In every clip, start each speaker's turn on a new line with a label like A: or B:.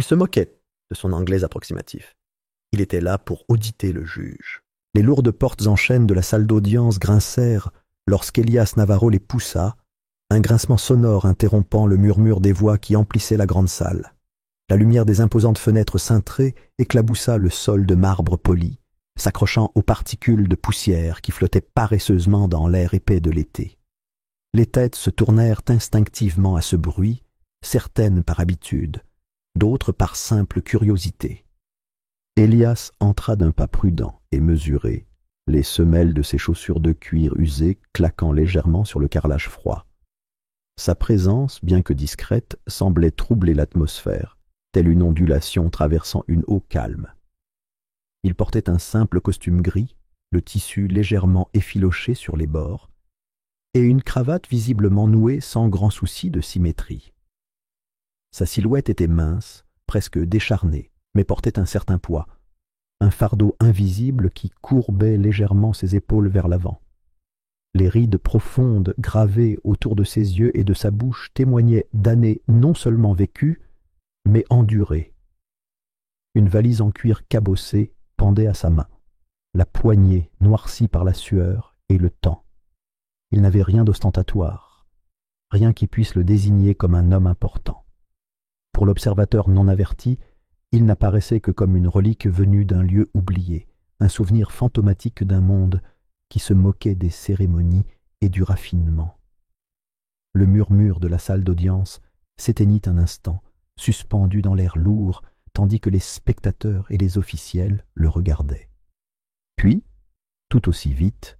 A: Il se moquait de son anglais approximatif. Il était là pour auditer le juge. Les lourdes portes en chêne de la salle d'audience grincèrent lorsqu'Elias Navarro les poussa, un grincement sonore interrompant le murmure des voix qui emplissaient la grande salle. La lumière des imposantes fenêtres cintrées éclaboussa le sol de marbre poli, s'accrochant aux particules de poussière qui flottaient paresseusement dans l'air épais de l'été. Les têtes se tournèrent instinctivement à ce bruit, certaines par habitude, d'autres par simple curiosité. Elias entra d'un pas prudent et mesuré, les semelles de ses chaussures de cuir usées claquant légèrement sur le carrelage froid. Sa présence, bien que discrète, semblait troubler l'atmosphère, telle une ondulation traversant une eau calme. Il portait un simple costume gris, le tissu légèrement effiloché sur les bords, et une cravate visiblement nouée sans grand souci de symétrie. Sa silhouette était mince, presque décharnée, mais portait un certain poids, un fardeau invisible qui courbait légèrement ses épaules vers l'avant. Les rides profondes gravées autour de ses yeux et de sa bouche témoignaient d'années non seulement vécues, mais endurées. Une valise en cuir cabossé pendait à sa main, la poignée noircie par la sueur et le temps. Il n'avait rien d'ostentatoire, rien qui puisse le désigner comme un homme important. Pour l'observateur non averti, il n'apparaissait que comme une relique venue d'un lieu oublié, un souvenir fantomatique d'un monde qui se moquait des cérémonies et du raffinement. Le murmure de la salle d'audience s'éteignit un instant, suspendu dans l'air lourd, tandis que les spectateurs et les officiels le regardaient. Puis, tout aussi vite,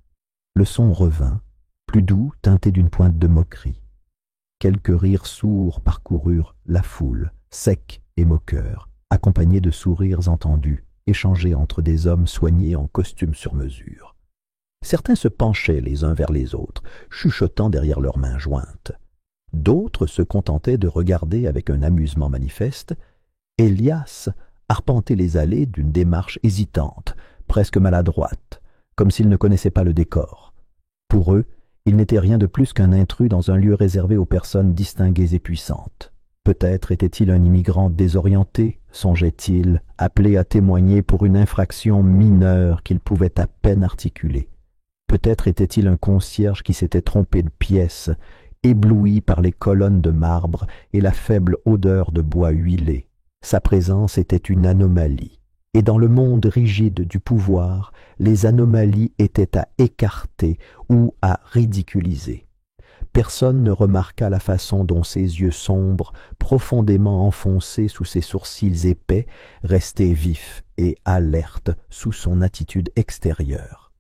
A: le son revint, plus doux, teinté d'une pointe de moquerie. Quelques rires sourds parcoururent la foule, secs et moqueurs, accompagnés de sourires entendus, échangés entre des hommes soignés en costume sur mesure. Certains se penchaient les uns vers les autres, chuchotant derrière leurs mains jointes. D'autres se contentaient de regarder avec un amusement manifeste Elias arpenter les allées d'une démarche hésitante, presque maladroite, comme s'il ne connaissait pas le décor. Pour eux, il n'était rien de plus qu'un intrus dans un lieu réservé aux personnes distinguées et puissantes. Peut-être était-il un immigrant désorienté, songeait-il, appelé à témoigner pour une infraction mineure qu'il pouvait à peine articuler. Peut-être était-il un concierge qui s'était trompé de pièce, ébloui par les colonnes de marbre et la faible odeur de bois huilé. Sa présence était une anomalie, et dans le monde rigide du pouvoir, les anomalies étaient à écarter ou à ridiculiser. Personne ne remarqua la façon dont ses yeux sombres, profondément enfoncés sous ses sourcils épais, restaient vifs et alertes sous son attitude extérieure.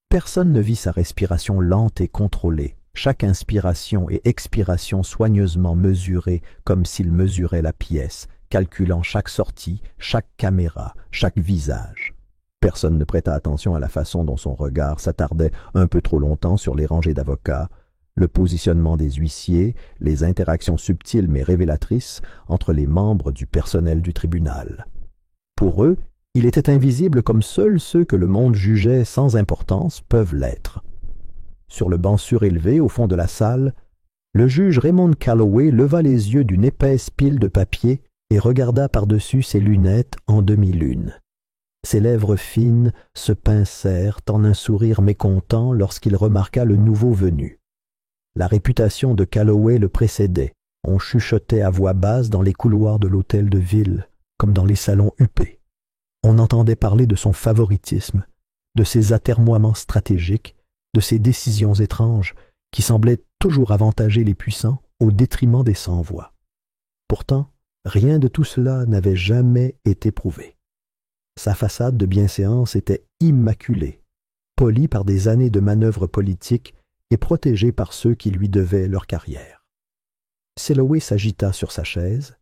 A: Personne ne vit sa respiration lente et contrôlée, chaque inspiration et expiration soigneusement mesurée comme s'il mesurait la pièce, calculant chaque sortie, chaque caméra, chaque visage. Personne ne prêta attention à la façon dont son regard s'attardait un peu trop longtemps sur les rangées d'avocats, le positionnement des huissiers, les interactions subtiles mais révélatrices entre les membres du personnel du tribunal. Pour eux, il était invisible comme seuls ceux que le monde jugeait sans importance peuvent l'être. Sur le banc surélevé au fond de la salle, le juge Raymond Calloway leva les yeux d'une épaisse pile de papier et regarda par-dessus ses lunettes en demi-lune. Ses lèvres fines se pincèrent en un sourire mécontent lorsqu'il remarqua le nouveau venu. La réputation de Calloway le précédait. On chuchotait à voix basse dans les couloirs de l'hôtel de ville, comme dans les salons huppés. On entendait parler de son favoritisme, de ses atermoiements stratégiques, de ses décisions étranges qui semblaient toujours avantager les puissants au détriment des sans-voix. Pourtant, rien de tout cela n'avait jamais été prouvé. Sa façade de bienséance était immaculée, polie par des années de manœuvres politiques et protégée par ceux qui lui devaient leur carrière. Calloway s'agita sur sa chaise,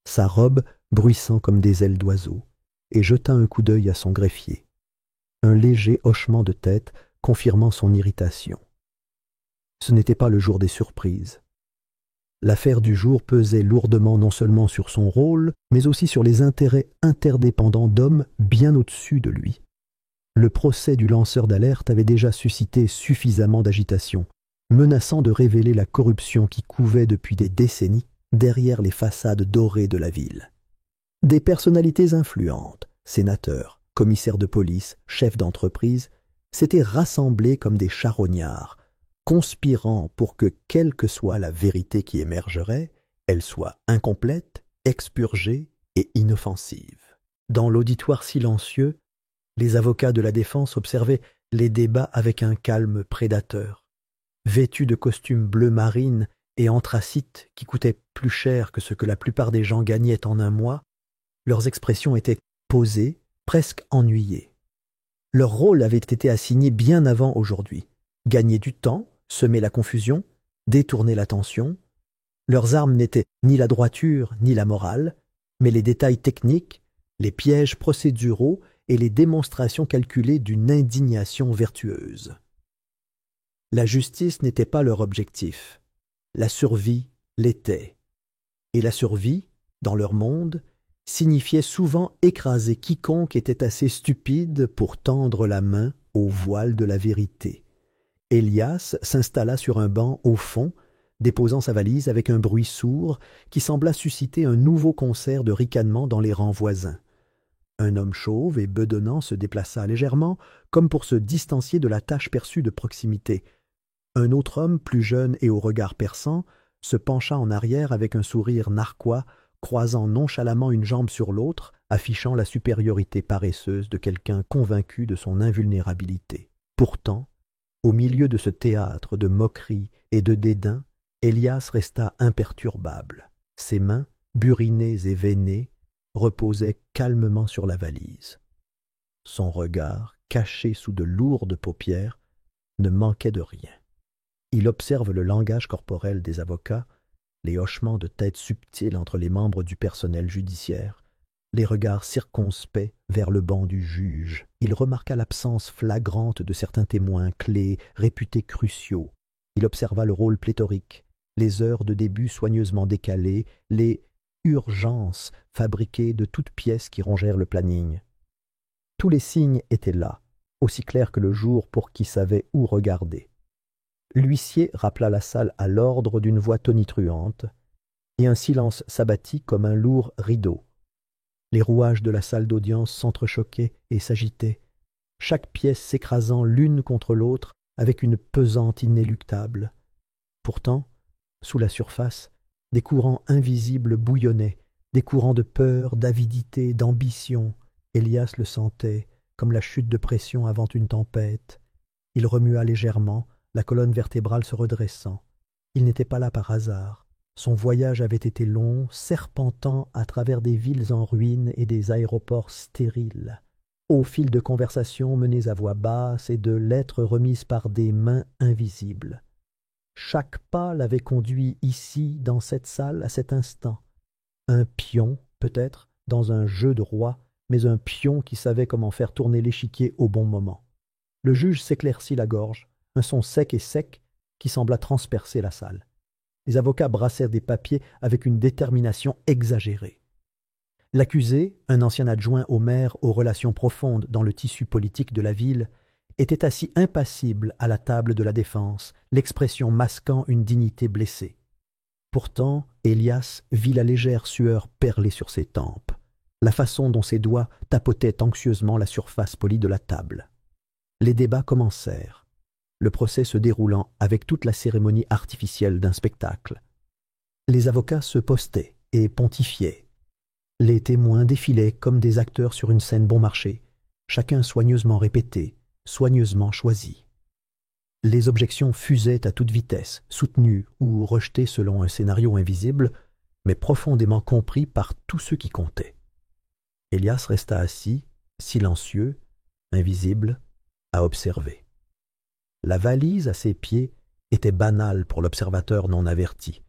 A: sa robe bruissant comme des ailes d'oiseau, et jeta un coup d'œil à son greffier. Un léger hochement de tête confirmant son irritation. Ce n'était pas le jour des surprises. L'affaire du jour pesait lourdement non seulement sur son rôle, mais aussi sur les intérêts interdépendants d'hommes bien au-dessus de lui. Le procès du lanceur d'alerte avait déjà suscité suffisamment d'agitation, menaçant de révéler la corruption qui couvait depuis des décennies derrière les façades dorées de la ville. Des personnalités influentes, sénateurs, commissaires de police, chefs d'entreprise, s'étaient rassemblés comme des charognards, conspirant pour que, quelle que soit la vérité qui émergerait, elle soit incomplète, expurgée et inoffensive. Dans l'auditoire silencieux, les avocats de la défense observaient les débats avec un calme prédateur. Vêtus de costumes bleu marine et anthracite qui coûtaient plus cher que ce que la plupart des gens gagnaient en un mois, leurs expressions étaient posées, presque ennuyées. Leur rôle avait été assigné bien avant aujourd'hui. Gagner du temps, semer la confusion, détourner l'attention. Leurs armes n'étaient ni la droiture ni la morale, mais les détails techniques, les pièges procéduraux et les démonstrations calculées d'une indignation vertueuse. La justice n'était pas leur objectif. La survie l'était. Et la survie, dans leur monde, signifiait souvent écraser quiconque était assez stupide pour tendre la main au voile de la vérité. Elias s'installa sur un banc au fond, déposant sa valise avec un bruit sourd qui sembla susciter un nouveau concert de ricanements dans les rangs voisins. Un homme chauve et bedonnant se déplaça légèrement, comme pour se distancier de la tâche perçue de proximité. Un autre homme, plus jeune et au regard perçant, se pencha en arrière avec un sourire narquois, croisant nonchalamment une jambe sur l'autre, affichant la supériorité paresseuse de quelqu'un convaincu de son invulnérabilité. Pourtant, au milieu de ce théâtre de moqueries et de dédain, Elias resta imperturbable. Ses mains, burinées et veinées, reposaient calmement sur la valise. Son regard, caché sous de lourdes paupières, ne manquait de rien. Il observe le langage corporel des avocats, les hochements de tête subtils entre les membres du personnel judiciaire, les regards circonspects vers le banc du juge. Il remarqua l'absence flagrante de certains témoins clés, réputés cruciaux. Il observa le rôle pléthorique, les heures de début soigneusement décalées, les urgences fabriquées de toutes pièces qui rongèrent le planning. Tous les signes étaient là, aussi clairs que le jour pour qui savait où regarder. L'huissier rappela la salle à l'ordre d'une voix tonitruante, et un silence s'abattit comme un lourd rideau. Les rouages de la salle d'audience s'entrechoquaient et s'agitaient, chaque pièce s'écrasant l'une contre l'autre avec une pesante inéluctable. Pourtant, sous la surface, des courants invisibles bouillonnaient, des courants de peur, d'avidité, d'ambition. Elias le sentait, comme la chute de pression avant une tempête. Il remua légèrement, la colonne vertébrale se redressant. Il n'était pas là par hasard. Son voyage avait été long, serpentant à travers des villes en ruine et des aéroports stériles, au fil de conversations menées à voix basse et de lettres remises par des mains invisibles. Chaque pas l'avait conduit ici, dans cette salle, à cet instant. Un pion, peut-être, dans un jeu de roi, mais un pion qui savait comment faire tourner l'échiquier au bon moment. Le juge s'éclaircit la gorge, un son sec et sec qui sembla transpercer la salle. Les avocats brassèrent des papiers avec une détermination exagérée. L'accusé, un ancien adjoint au maire aux relations profondes dans le tissu politique de la ville, était assis impassible à la table de la défense, l'expression masquant une dignité blessée. Pourtant, Elias vit la légère sueur perler sur ses tempes, la façon dont ses doigts tapotaient anxieusement la surface polie de la table. Les débats commencèrent, le procès se déroulant avec toute la cérémonie artificielle d'un spectacle. Les avocats se postaient et pontifiaient. Les témoins défilaient comme des acteurs sur une scène bon marché, chacun soigneusement répété, soigneusement choisi. Les objections fusaient à toute vitesse, soutenues ou rejetées selon un scénario invisible, mais profondément compris par tous ceux qui comptaient. Elias resta assis, silencieux, invisible, à observer. La valise à ses pieds était banale pour l'observateur non averti.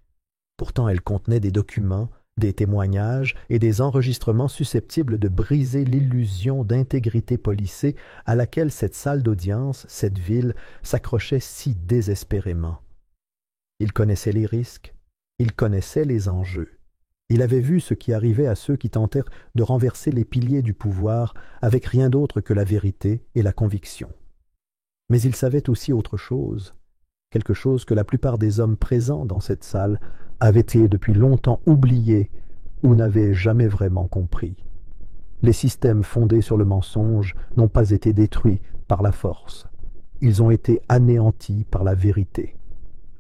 A: Pourtant elle contenait des documents, des témoignages et des enregistrements susceptibles de briser l'illusion d'intégrité policée à laquelle cette salle d'audience, cette ville, s'accrochait si désespérément. Il connaissait les risques, il connaissait les enjeux. Il avait vu ce qui arrivait à ceux qui tentèrent de renverser les piliers du pouvoir avec rien d'autre que la vérité et la conviction. Mais il savait aussi autre chose, quelque chose que la plupart des hommes présents dans cette salle avait été depuis longtemps oublié ou n'avait jamais vraiment compris. Les systèmes fondés sur le mensonge n'ont pas été détruits par la force. Ils ont été anéantis par la vérité,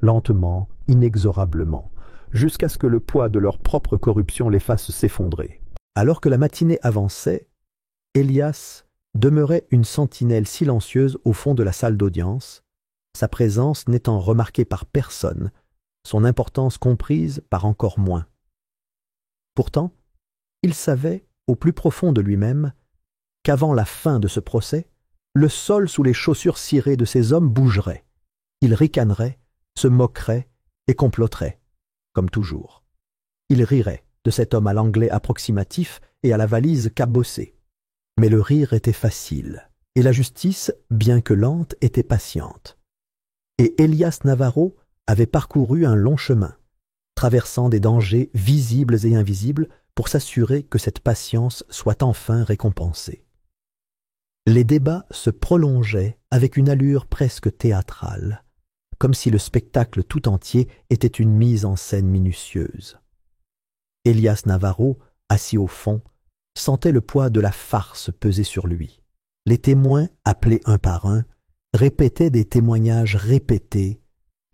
A: lentement, inexorablement, jusqu'à ce que le poids de leur propre corruption les fasse s'effondrer. Alors que la matinée avançait, Elias demeurait une sentinelle silencieuse au fond de la salle d'audience, sa présence n'étant remarquée par personne, son importance comprise par encore moins. Pourtant, il savait, au plus profond de lui-même, qu'avant la fin de ce procès, le sol sous les chaussures cirées de ces hommes bougerait. Ils ricaneraient, se moqueraient et comploteraient, comme toujours. Ils riraient de cet homme à l'anglais approximatif et à la valise cabossée. Mais le rire était facile, et la justice, bien que lente, était patiente. Et Elias Navarro avait parcouru un long chemin, traversant des dangers visibles et invisibles pour s'assurer que cette patience soit enfin récompensée. Les débats se prolongeaient avec une allure presque théâtrale, comme si le spectacle tout entier était une mise en scène minutieuse. Elias Navarro, assis au fond, sentait le poids de la farce peser sur lui. Les témoins, appelés un par un, répétaient des témoignages répétés,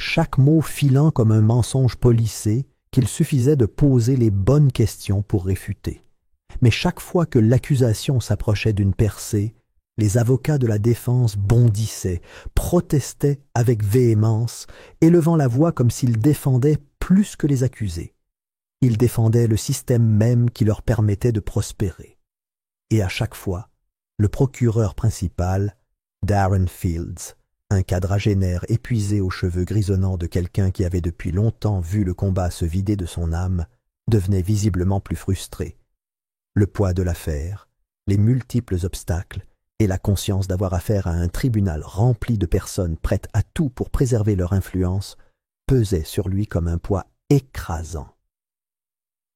A: chaque mot filant comme un mensonge polissé qu'il suffisait de poser les bonnes questions pour réfuter. Mais chaque fois que l'accusation s'approchait d'une percée, les avocats de la défense bondissaient, protestaient avec véhémence, élevant la voix comme s'ils défendaient plus que les accusés. Ils défendaient le système même qui leur permettait de prospérer. Et à chaque fois, le procureur principal, Darren Fields, un quadragénaire épuisé aux cheveux grisonnants de quelqu'un qui avait depuis longtemps vu le combat se vider de son âme, devenait visiblement plus frustré. Le poids de l'affaire, les multiples obstacles et la conscience d'avoir affaire à un tribunal rempli de personnes prêtes à tout pour préserver leur influence pesaient sur lui comme un poids écrasant.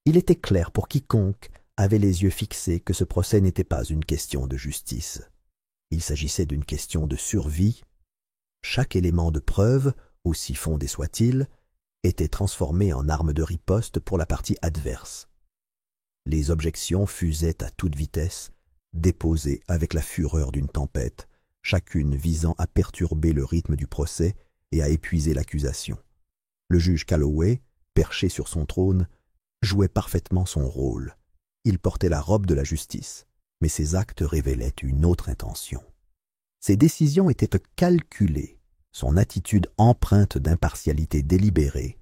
A: Il était clair pour quiconque avait les yeux fixés que ce procès n'était pas une question de justice. Il s'agissait d'une question de survie. Chaque élément de preuve, aussi fondé soit-il, était transformé en arme de riposte pour la partie adverse. Les objections fusaient à toute vitesse, déposées avec la fureur d'une tempête, chacune visant à perturber le rythme du procès et à épuiser l'accusation. Le juge Calloway, perché sur son trône, jouait parfaitement son rôle. Il portait la robe de la justice, mais ses actes révélaient une autre intention. Ses décisions étaient calculées, son attitude empreinte d'impartialité délibérée,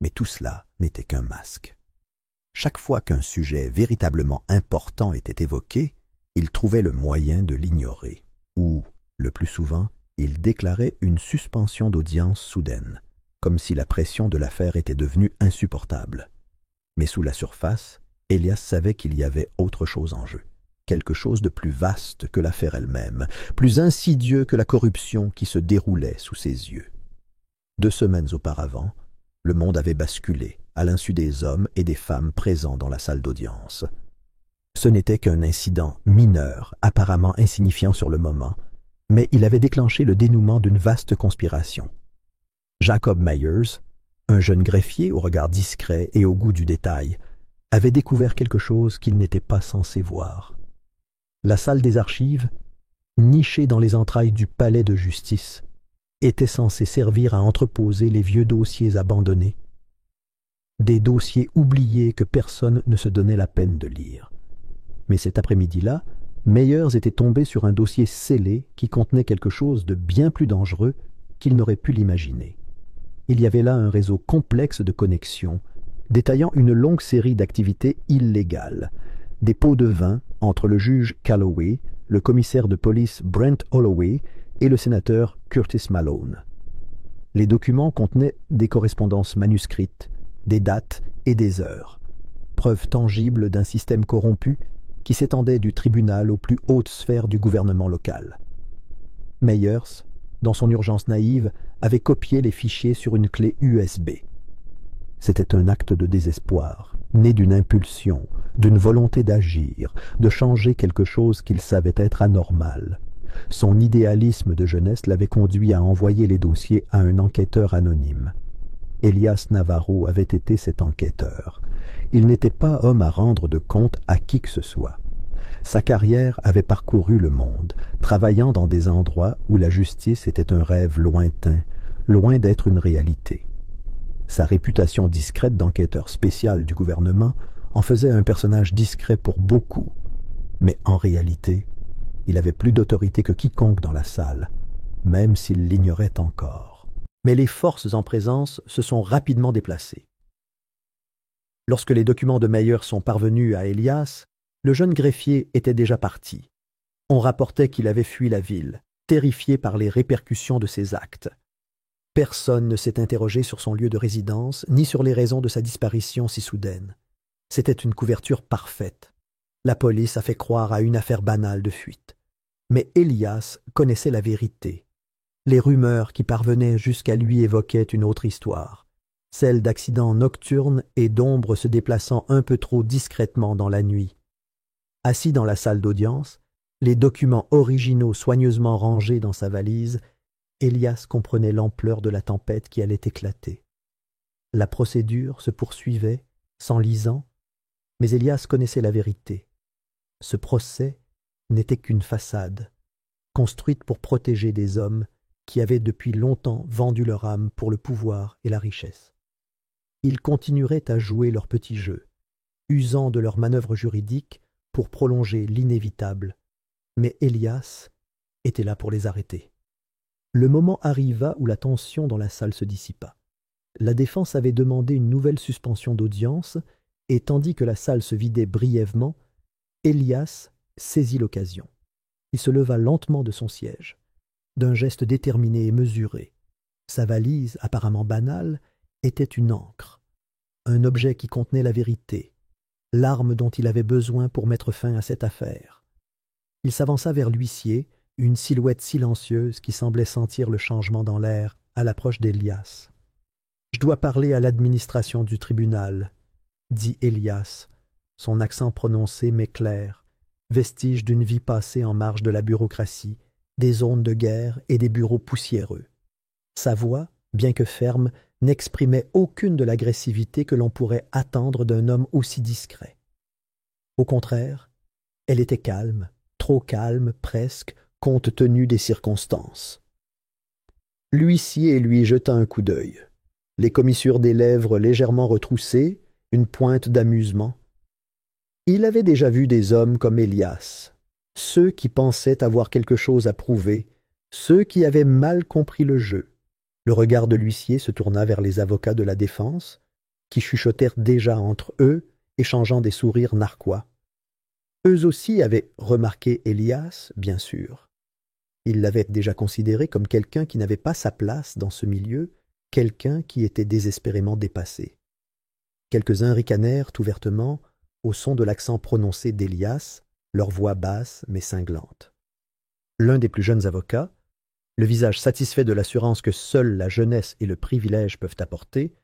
A: mais tout cela n'était qu'un masque. Chaque fois qu'un sujet véritablement important était évoqué, il trouvait le moyen de l'ignorer, ou, le plus souvent, il déclarait une suspension d'audience soudaine, comme si la pression de l'affaire était devenue insupportable. Mais sous la surface, Elias savait qu'il y avait autre chose en jeu, quelque chose de plus vaste que l'affaire elle-même, plus insidieux que la corruption qui se déroulait sous ses yeux. 2 semaines auparavant, le monde avait basculé, à l'insu des hommes et des femmes présents dans la salle d'audience. Ce n'était qu'un incident mineur, apparemment insignifiant sur le moment, mais il avait déclenché le dénouement d'une vaste conspiration. Jacob Myers, un jeune greffier au regard discret et au goût du détail, avait découvert quelque chose qu'il n'était pas censé voir. La salle des archives, nichée dans les entrailles du palais de justice, était censée servir à entreposer les vieux dossiers abandonnés, des dossiers oubliés que personne ne se donnait la peine de lire. Mais cet après-midi-là, Myers était tombé sur un dossier scellé qui contenait quelque chose de bien plus dangereux qu'il n'aurait pu l'imaginer. Il y avait là un réseau complexe de connexions, détaillant une longue série d'activités illégales, des pots de vin entre le juge Calloway, le commissaire de police Brent Holloway et le sénateur Curtis Malone. Les documents contenaient des correspondances manuscrites, des dates et des heures, preuves tangibles d'un système corrompu qui s'étendait du tribunal aux plus hautes sphères du gouvernement local. Myers, dans son urgence naïve, avait copié les fichiers sur une clé USB. C'était un acte de désespoir, né d'une impulsion, d'une volonté d'agir, de changer quelque chose qu'il savait être anormal. Son idéalisme de jeunesse l'avait conduit à envoyer les dossiers à un enquêteur anonyme. Elias Navarro avait été cet enquêteur. Il n'était pas homme à rendre de compte à qui que ce soit. Sa carrière avait parcouru le monde, travaillant dans des endroits où la justice était un rêve lointain, loin d'être une réalité. Sa réputation discrète d'enquêteur spécial du gouvernement en faisait un personnage discret pour beaucoup, mais en réalité, il avait plus d'autorité que quiconque dans la salle, même s'il l'ignorait encore. Mais les forces en présence se sont rapidement déplacées. Lorsque les documents de Meyer sont parvenus à Elias, le jeune greffier était déjà parti. On rapportait qu'il avait fui la ville, terrifié par les répercussions de ses actes. Personne ne s'est interrogé sur son lieu de résidence, ni sur les raisons de sa disparition si soudaine. C'était une couverture parfaite. La police a fait croire à une affaire banale de fuite. Mais Elias connaissait la vérité. Les rumeurs qui parvenaient jusqu'à lui évoquaient une autre histoire, celle d'accidents nocturnes et d'ombres se déplaçant un peu trop discrètement dans la nuit. Assis dans la salle d'audience, les documents originaux soigneusement rangés dans sa valise, Elias comprenait l'ampleur de la tempête qui allait éclater. La procédure se poursuivait, s'enlisant, mais Elias connaissait la vérité. Ce procès n'était qu'une façade, construite pour protéger des hommes qui avaient depuis longtemps vendu leur âme pour le pouvoir et la richesse. Ils continueraient à jouer leur petit jeu, usant de leurs manœuvres juridiques pour prolonger l'inévitable, mais Elias était là pour les arrêter. Le moment arriva où la tension dans la salle se dissipa. La défense avait demandé une nouvelle suspension d'audience, et tandis que la salle se vidait brièvement, Elias saisit l'occasion. Il se leva lentement de son siège, d'un geste déterminé et mesuré. Sa valise, apparemment banale, était une encre, un objet qui contenait la vérité, l'arme dont il avait besoin pour mettre fin à cette affaire. Il s'avança vers l'huissier, une silhouette silencieuse qui semblait sentir le changement dans l'air à l'approche d'Elias. « Je dois parler à l'administration du tribunal », dit Elias, son accent prononcé mais clair, vestige d'une vie passée en marge de la bureaucratie, des zones de guerre et des bureaux poussiéreux. Sa voix, bien que ferme, n'exprimait aucune de l'agressivité que l'on pourrait attendre d'un homme aussi discret. Au contraire, elle était calme, trop calme presque, compte tenu des circonstances. L'huissier lui jeta un coup d'œil. Les commissures des lèvres légèrement retroussées, une pointe d'amusement. Il avait déjà vu des hommes comme Elias, ceux qui pensaient avoir quelque chose à prouver, ceux qui avaient mal compris le jeu. Le regard de l'huissier se tourna vers les avocats de la défense, qui chuchotèrent déjà entre eux, échangeant des sourires narquois. Eux aussi avaient remarqué Elias, bien sûr. Ils l'avaient déjà considéré comme quelqu'un qui n'avait pas sa place dans ce milieu, quelqu'un qui était désespérément dépassé. Quelques-uns ricanèrent ouvertement au son de l'accent prononcé d'Elias, leur voix basse mais cinglante. L'un des plus jeunes avocats, le visage satisfait de l'assurance que seule la jeunesse et le privilège peuvent apporter,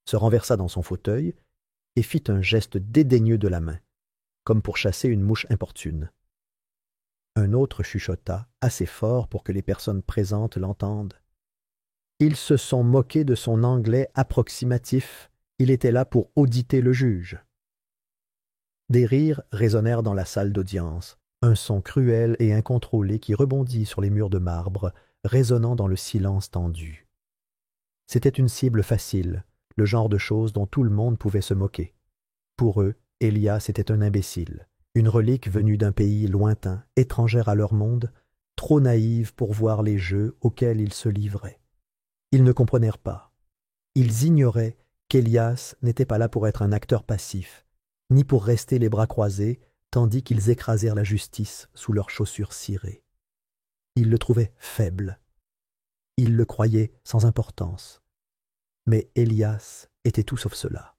A: se renversa dans son fauteuil et fit un geste dédaigneux de la main, comme pour chasser une mouche importune. Un autre chuchota, assez fort pour que les personnes présentes l'entendent. Ils se sont moqués de son anglais approximatif. Il était là pour auditer le juge. Des rires résonnèrent dans la salle d'audience, un son cruel et incontrôlé qui rebondit sur les murs de marbre, résonnant dans le silence tendu. C'était une cible facile, le genre de choses dont tout le monde pouvait se moquer. Pour eux, Elias était un imbécile, une relique venue d'un pays lointain, étrangère à leur monde, trop naïve pour voir les jeux auxquels ils se livraient. Ils ne comprenèrent pas. Ils ignoraient qu'Elias n'était pas là pour être un acteur passif, ni pour rester les bras croisés, tandis qu'ils écrasèrent la justice sous leurs chaussures cirées. Ils le trouvaient faible. Ils le croyaient sans importance. Mais Elias était tout sauf cela.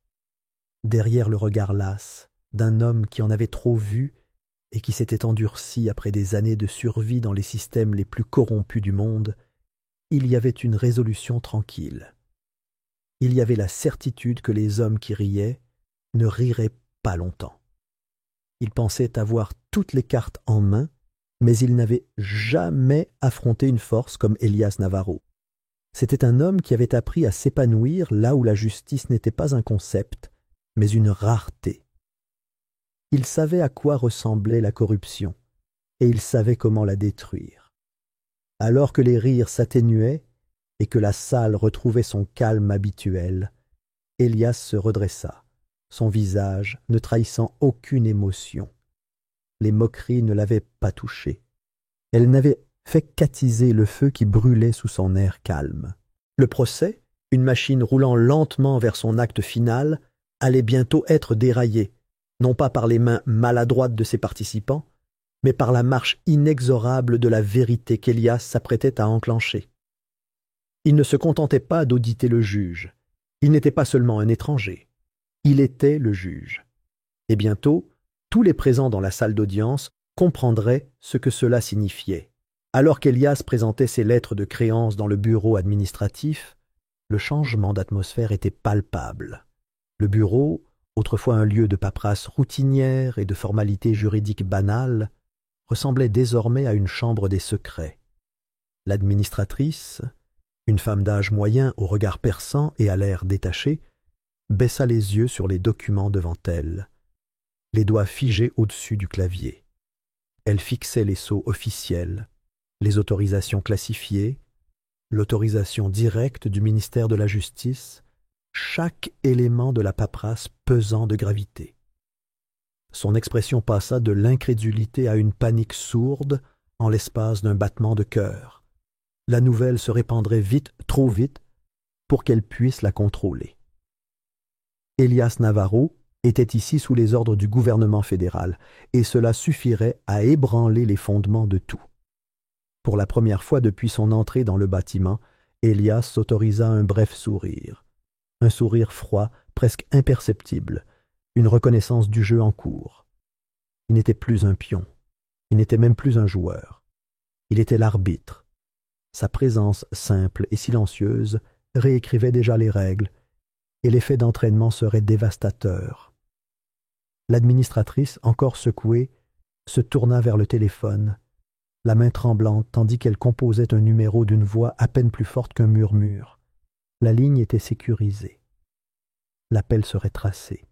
A: Derrière le regard las d'un homme qui en avait trop vu et qui s'était endurci après des années de survie dans les systèmes les plus corrompus du monde, il y avait une résolution tranquille. Il y avait la certitude que les hommes qui riaient ne riraient pas longtemps. Il pensait avoir toutes les cartes en main, mais il n'avait jamais affronté une force comme Elias Navarro. C'était un homme qui avait appris à s'épanouir là où la justice n'était pas un concept, mais une rareté. Il savait à quoi ressemblait la corruption, et il savait comment la détruire. Alors que les rires s'atténuaient et que la salle retrouvait son calme habituel, Elias se redressa, son visage ne trahissant aucune émotion. Les moqueries ne l'avaient pas touché. Elles n'avaient fait qu'attiser le feu qui brûlait sous son air calme. Le procès, une machine roulant lentement vers son acte final, allait bientôt être déraillé, non pas par les mains maladroites de ses participants, mais par la marche inexorable de la vérité qu'Elias s'apprêtait à enclencher. Il ne se contentait pas d'auditer le juge. Il n'était pas seulement un étranger. Il était le juge. Et bientôt, tous les présents dans la salle d'audience comprendraient ce que cela signifiait. Alors qu'Elias présentait ses lettres de créance dans le bureau administratif, le changement d'atmosphère était palpable. Le bureau, autrefois un lieu de paperasse routinière et de formalités juridiques banales, ressemblait désormais à une chambre des secrets. L'administratrice, une femme d'âge moyen au regard perçant et à l'air détaché, baissa les yeux sur les documents devant elle, les doigts figés au-dessus du clavier. Elle fixait les sceaux officiels, les autorisations classifiées, l'autorisation directe du ministère de la Justice, chaque élément de la paperasse pesant de gravité. Son expression passa de l'incrédulité à une panique sourde en l'espace d'un battement de cœur. La nouvelle se répandrait vite, trop vite, pour qu'elle puisse la contrôler. Elias Navarro était ici sous les ordres du gouvernement fédéral, et cela suffirait à ébranler les fondements de tout. Pour la première fois depuis son entrée dans le bâtiment, Elias s'autorisa un bref sourire. Un sourire froid, presque imperceptible, une reconnaissance du jeu en cours. Il n'était plus un pion, il n'était même plus un joueur. Il était l'arbitre. Sa présence simple et silencieuse réécrivait déjà les règles, et l'effet d'entraînement serait dévastateur. L'administratrice, encore secouée, se tourna vers le téléphone, la main tremblante tandis qu'elle composait un numéro d'une voix à peine plus forte qu'un murmure. La ligne était sécurisée. L'appel serait tracé.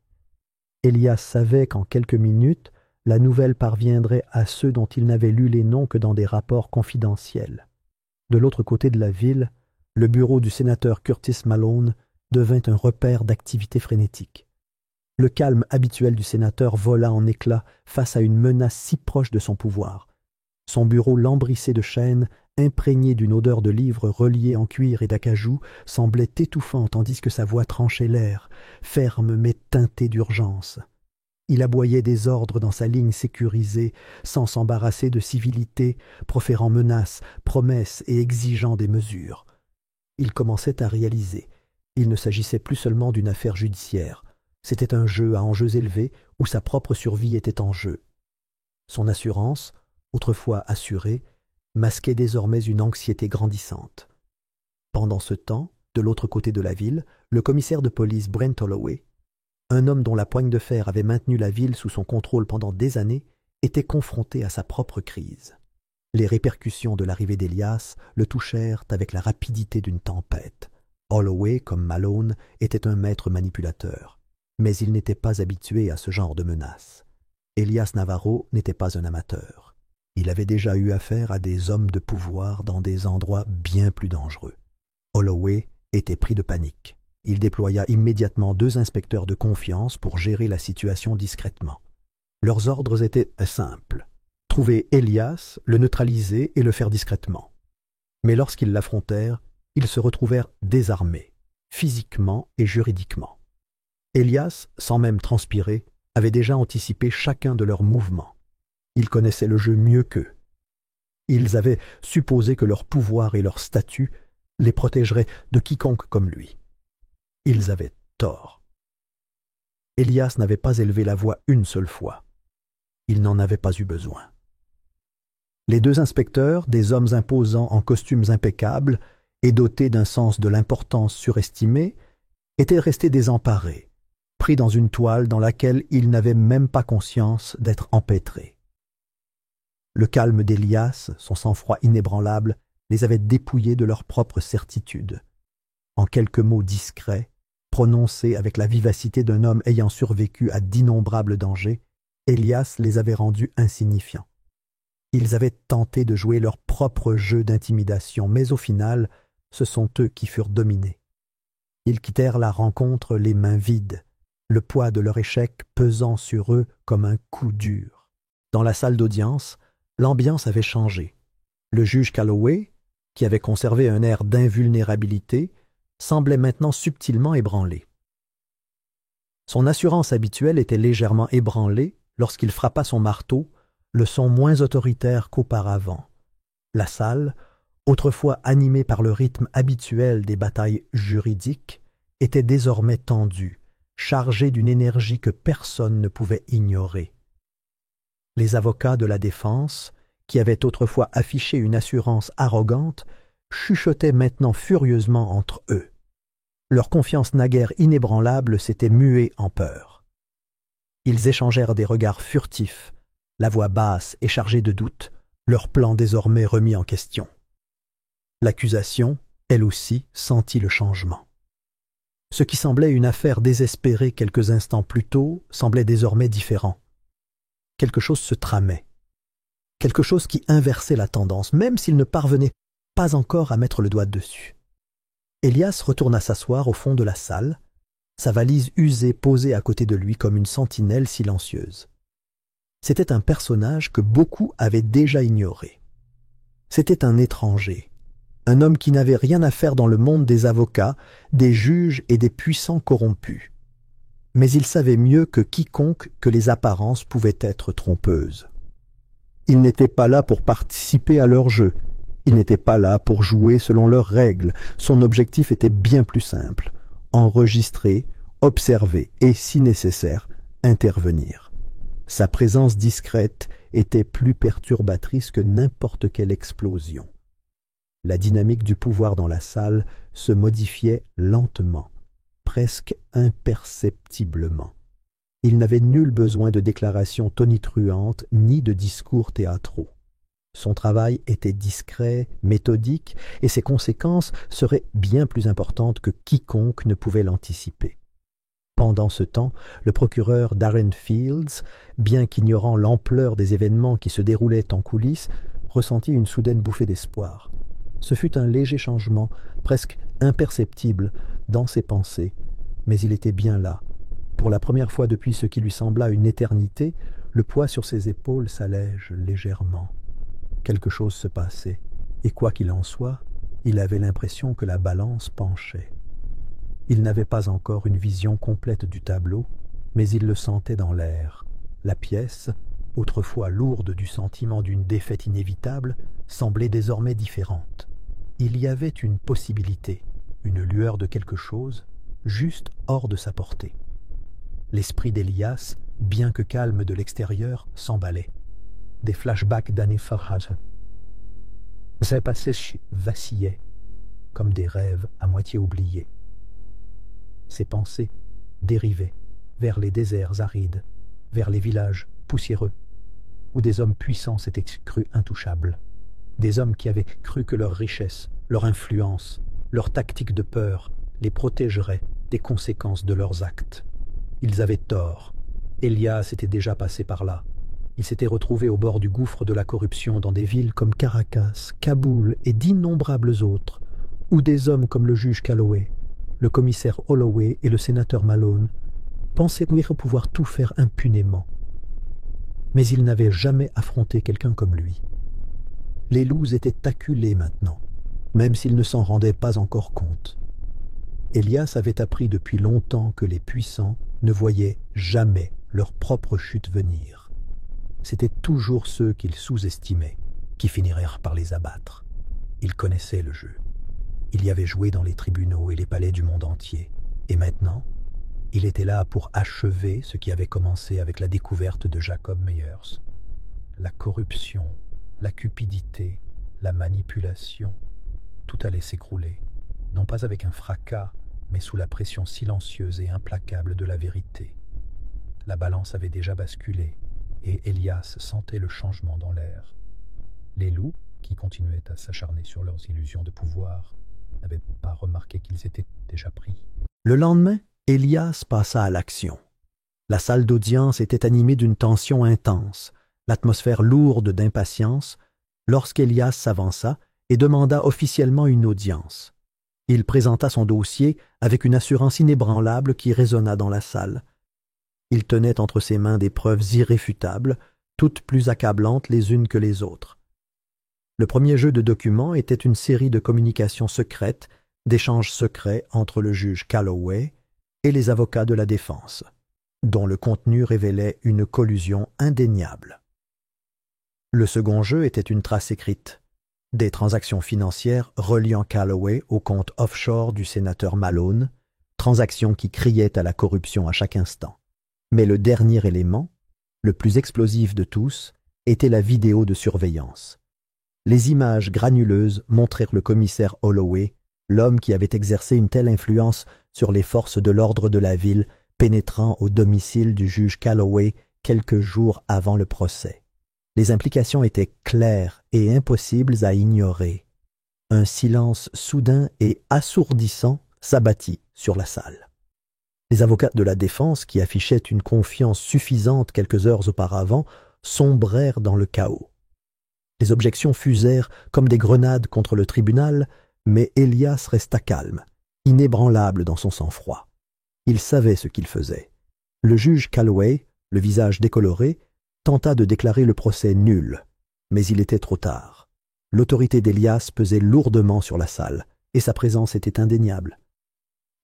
A: Elias savait qu'en quelques minutes, la nouvelle parviendrait à ceux dont il n'avait lu les noms que dans des rapports confidentiels. De l'autre côté de la ville, le bureau du sénateur Curtis Malone devint un repère d'activité frénétique. Le calme habituel du sénateur vola en éclats face à une menace si proche de son pouvoir. Son bureau lambrissé de chaînes, imprégné d'une odeur de livres reliés en cuir et d'acajou, semblait étouffant tandis que sa voix tranchait l'air, ferme mais teintée d'urgence. Il aboyait des ordres dans sa ligne sécurisée, sans s'embarrasser de civilité, proférant menaces, promesses et exigeant des mesures. Il commençait à réaliser. Il ne s'agissait plus seulement d'une affaire judiciaire. C'était un jeu à enjeux élevés où sa propre survie était en jeu. Son assurance, autrefois assurée, masquait désormais une anxiété grandissante. Pendant ce temps, de l'autre côté de la ville, le commissaire de police Brent Holloway, un homme dont la poigne de fer avait maintenu la ville sous son contrôle pendant des années, était confronté à sa propre crise. Les répercussions de l'arrivée d'Elias le touchèrent avec la rapidité d'une tempête. Holloway, comme Malone, était un maître manipulateur, mais il n'était pas habitué à ce genre de menaces. Elias Navarro n'était pas un amateur. Il avait déjà eu affaire à des hommes de pouvoir dans des endroits bien plus dangereux. Holloway était pris de panique. Il déploya immédiatement 2 inspecteurs de confiance pour gérer la situation discrètement. Leurs ordres étaient simples. Trouver Elias, le neutraliser et le faire discrètement. Mais lorsqu'ils l'affrontèrent, ils se retrouvèrent désarmés, physiquement et juridiquement. Elias, sans même transpirer, avait déjà anticipé chacun de leurs mouvements. Il connaissait le jeu mieux qu'eux. Ils avaient supposé que leur pouvoir et leur statut les protégeraient de quiconque comme lui. Ils avaient tort. Elias n'avait pas élevé la voix une seule fois. Il n'en avait pas eu besoin. Les 2 inspecteurs, des hommes imposants en costumes impeccables et dotés d'un sens de l'importance surestimé, étaient restés désemparés, pris dans une toile dans laquelle ils n'avaient même pas conscience d'être empêtrés. Le calme d'Elias, son sang-froid inébranlable, les avait dépouillés de leur propre certitude. En quelques mots discrets, prononcés avec la vivacité d'un homme ayant survécu à d'innombrables dangers, Élias les avait rendus insignifiants. Ils avaient tenté de jouer leur propre jeu d'intimidation, mais au final, ce sont eux qui furent dominés. Ils quittèrent la rencontre les mains vides, le poids de leur échec pesant sur eux comme un coup dur. Dans la salle d'audience, l'ambiance avait changé. Le juge Calloway, qui avait conservé un air d'invulnérabilité, semblait maintenant subtilement ébranlé. Son assurance habituelle était légèrement ébranlée lorsqu'il frappa son marteau, le son moins autoritaire qu'auparavant. La salle, autrefois animée par le rythme habituel des batailles juridiques, était désormais tendue, chargée d'une énergie que personne ne pouvait ignorer. Les avocats de la défense, qui avaient autrefois affiché une assurance arrogante, chuchotaient maintenant furieusement entre eux. Leur confiance naguère inébranlable s'était muée en peur. Ils échangèrent des regards furtifs, la voix basse et chargée de doute, leur plan désormais remis en question. L'accusation, elle aussi, sentit le changement. Ce qui semblait une affaire désespérée quelques instants plus tôt semblait désormais différent. Quelque chose se tramait. Quelque chose qui inversait la tendance, même s'il ne parvenait pas encore à mettre le doigt dessus. Élias retourna s'asseoir au fond de la salle, sa valise usée posée à côté de lui comme une sentinelle silencieuse. C'était un personnage que beaucoup avaient déjà ignoré. C'était un étranger, un homme qui n'avait rien à faire dans le monde des avocats, des juges et des puissants corrompus. Mais il savait mieux que quiconque que les apparences pouvaient être trompeuses. Il n'était pas là pour participer à leur jeu. Il n'était pas là pour jouer selon leurs règles. Son objectif était bien plus simple: enregistrer, observer et, si nécessaire, intervenir. Sa présence discrète était plus perturbatrice que n'importe quelle explosion. La dynamique du pouvoir dans la salle se modifiait lentement, presque imperceptiblement. Il n'avait nul besoin de déclarations tonitruantes ni de discours théâtraux. Son travail était discret, méthodique, et ses conséquences seraient bien plus importantes que quiconque ne pouvait l'anticiper. Pendant ce temps, le procureur Darren Fields, bien qu'ignorant l'ampleur des événements qui se déroulaient en coulisses, ressentit une soudaine bouffée d'espoir. Ce fut un léger changement, presque imperceptible, dans ses pensées, mais il était bien là. Pour la première fois depuis ce qui lui sembla une éternité, le poids sur ses épaules s'allège légèrement. Quelque chose se passait, et quoi qu'il en soit, il avait l'impression que la balance penchait. Il n'avait pas encore une vision complète du tableau, mais il le sentait dans l'air. La pièce, autrefois lourde du sentiment d'une défaite inévitable, semblait désormais différente. Il y avait une possibilité, une lueur de quelque chose, juste hors de sa portée. L'esprit d'Élias, bien que calme de l'extérieur, s'emballait. Des flashbacks d'années Farhad. Ses passés vacillaient, comme des rêves à moitié oubliés. Ses pensées dérivaient vers les déserts arides, vers les villages poussiéreux, où des hommes puissants s'étaient crus intouchables, des hommes qui avaient cru que leur richesse, leur influence, leur tactique de peur les protégeraient des conséquences de leurs actes. Ils avaient tort. Élias était déjà passé par là. Il s'était retrouvé au bord du gouffre de la corruption dans des villes comme Caracas, Kaboul et d'innombrables autres, où des hommes comme le juge Calloway, le commissaire Holloway et le sénateur Malone pensaient pouvoir tout faire impunément. Mais ils n'avaient jamais affronté quelqu'un comme lui. Les loups étaient acculés maintenant, même s'ils ne s'en rendaient pas encore compte. Élias avait appris depuis longtemps que les puissants ne voyaient jamais leur propre chute venir. C'étaient toujours ceux qu'ils sous-estimaient qui finiraient par les abattre. Il connaissait le jeu. Il y avait joué dans les tribunaux et les palais du monde entier. Et maintenant, il était là pour achever ce qui avait commencé avec la découverte de Jacob Meyers. La corruption, la cupidité, la manipulation, tout allait s'écrouler, non pas avec un fracas, mais sous la pression silencieuse et implacable de la vérité. La balance avait déjà basculé, et Élias sentait le changement dans l'air. Les loups,
B: qui continuaient à s'acharner sur leurs illusions de pouvoir, n'avaient pas remarqué qu'ils étaient déjà pris.
A: Le lendemain, Elias passa à l'action. La salle d'audience était animée d'une tension intense, l'atmosphère lourde d'impatience, lorsqu'Elias s'avança et demanda officiellement une audience. Il présenta son dossier avec une assurance inébranlable qui résonna dans la salle. Il tenait entre ses mains des preuves irréfutables, toutes plus accablantes les unes que les autres. Le premier jeu de documents était une série de communications secrètes, d'échanges secrets entre le juge Calloway et les avocats de la défense, dont le contenu révélait une collusion indéniable. Le second jeu était une trace écrite, des transactions financières reliant Calloway au compte offshore du sénateur Malone, transactions qui criaient à la corruption à chaque instant. Mais le dernier élément, le plus explosif de tous, était la vidéo de surveillance. Les images granuleuses montrèrent le commissaire Holloway, l'homme qui avait exercé une telle influence sur les forces de l'ordre de la ville, pénétrant au domicile du juge Calloway quelques jours avant le procès. Les implications étaient claires et impossibles à ignorer. Un silence soudain et assourdissant s'abattit sur la salle. Les avocats de la défense, qui affichaient une confiance suffisante quelques heures auparavant, sombrèrent dans le chaos. Les objections fusèrent comme des grenades contre le tribunal, mais Elias resta calme, inébranlable dans son sang-froid. Il savait ce qu'il faisait. Le juge Calloway, le visage décoloré, tenta de déclarer le procès nul, mais il était trop tard. L'autorité d'Elias pesait lourdement sur la salle, et sa présence était indéniable.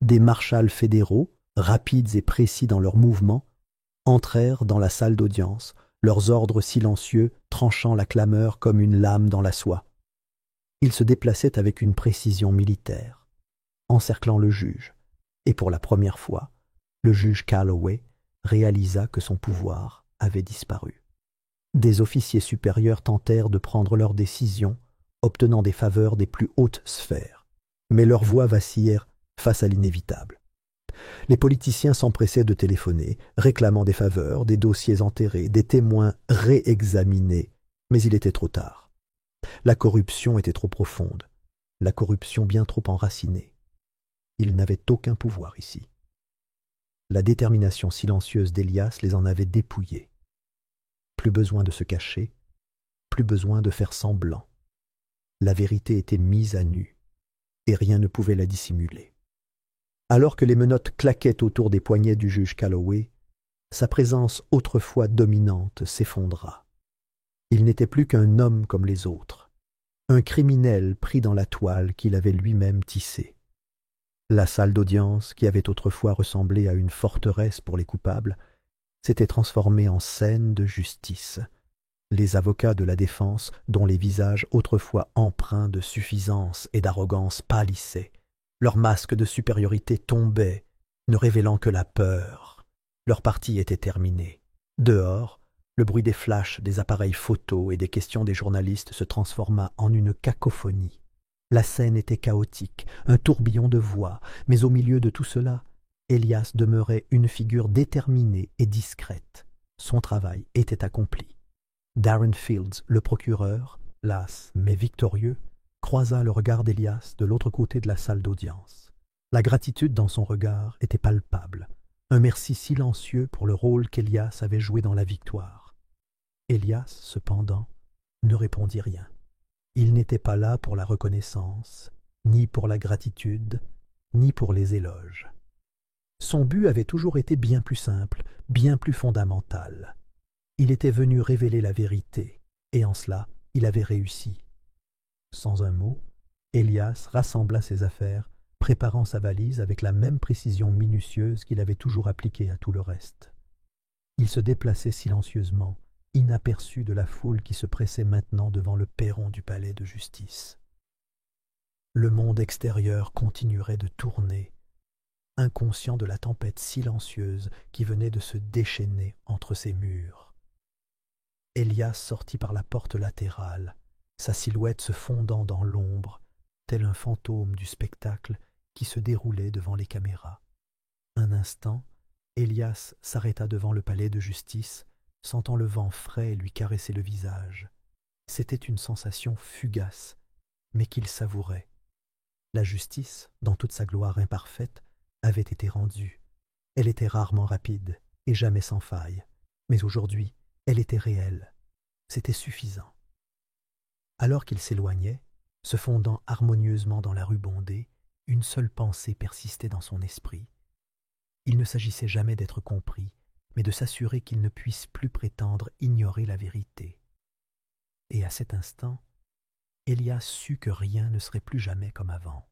A: Des marshals fédéraux, rapides et précis dans leurs mouvements, entrèrent dans la salle d'audience, leurs ordres silencieux tranchant la clameur comme une lame dans la soie. Ils se déplaçaient avec une précision militaire, encerclant le juge, et pour la première fois, le juge Calloway réalisa que son pouvoir avait disparu. Des officiers supérieurs tentèrent de prendre leurs décisions, obtenant des faveurs des plus hautes sphères, mais leurs voix vacillèrent face à l'inévitable. Les politiciens s'empressaient de téléphoner, réclamant des faveurs, des dossiers enterrés, des témoins réexaminés, mais il était trop tard. La corruption était trop profonde, la corruption bien trop enracinée. Ils n'avaient aucun pouvoir ici. La détermination silencieuse d'Elias les en avait dépouillés. Plus besoin de se cacher, plus besoin de faire semblant. La vérité était mise à nu, et rien ne pouvait la dissimuler. Alors que les menottes claquaient autour des poignets du juge Calloway, sa présence autrefois dominante s'effondra. Il n'était plus qu'un homme comme les autres, un criminel pris dans la toile qu'il avait lui-même tissée. La salle d'audience, qui avait autrefois ressemblé à une forteresse pour les coupables, s'était transformée en scène de justice. Les avocats de la défense, dont les visages autrefois empreints de suffisance et d'arrogance pâlissaient, leurs masques de supériorité tombaient, ne révélant que la peur. Leur partie était terminée. Dehors, le bruit des flashs des appareils photos et des questions des journalistes se transforma en une cacophonie. La scène était chaotique, un tourbillon de voix, mais au milieu de tout cela, Elias demeurait une figure déterminée et discrète. Son travail était accompli. Darren Fields, le procureur, las mais victorieux, croisa le regard d'Elias de l'autre côté de la salle d'audience. La gratitude dans son regard était palpable, un merci silencieux pour le rôle qu'Elias avait joué dans la victoire. Elias, cependant, ne répondit rien. Il n'était pas là pour la reconnaissance, ni pour la gratitude, ni pour les éloges. Son but avait toujours été bien plus simple, bien plus fondamental. Il était venu révéler la vérité, et en cela, il avait réussi. Sans un mot, Elias rassembla ses affaires, préparant sa valise avec la même précision minutieuse qu'il avait toujours appliquée à tout le reste. Il se déplaçait silencieusement, inaperçu de la foule qui se pressait maintenant devant le perron du palais de justice. Le monde extérieur continuerait de tourner, inconscient de la tempête silencieuse qui venait de se déchaîner entre ses murs. Elias sortit par la porte latérale, sa silhouette se fondant dans l'ombre, tel un fantôme du spectacle qui se déroulait devant les caméras. Un instant, Elias s'arrêta devant le palais de justice, sentant le vent frais lui caresser le visage. C'était une sensation fugace, mais qu'il savourait. La justice, dans toute sa gloire imparfaite, avait été rendue. Elle était rarement rapide et jamais sans faille, mais aujourd'hui, elle était réelle. C'était suffisant. Alors qu'il s'éloignait, se fondant harmonieusement dans la rue bondée, une seule pensée persistait dans son esprit. Il ne s'agissait jamais d'être compris, mais de s'assurer qu'il ne puisse plus prétendre ignorer la vérité. Et à cet instant, Elias sut que rien ne serait plus jamais comme avant.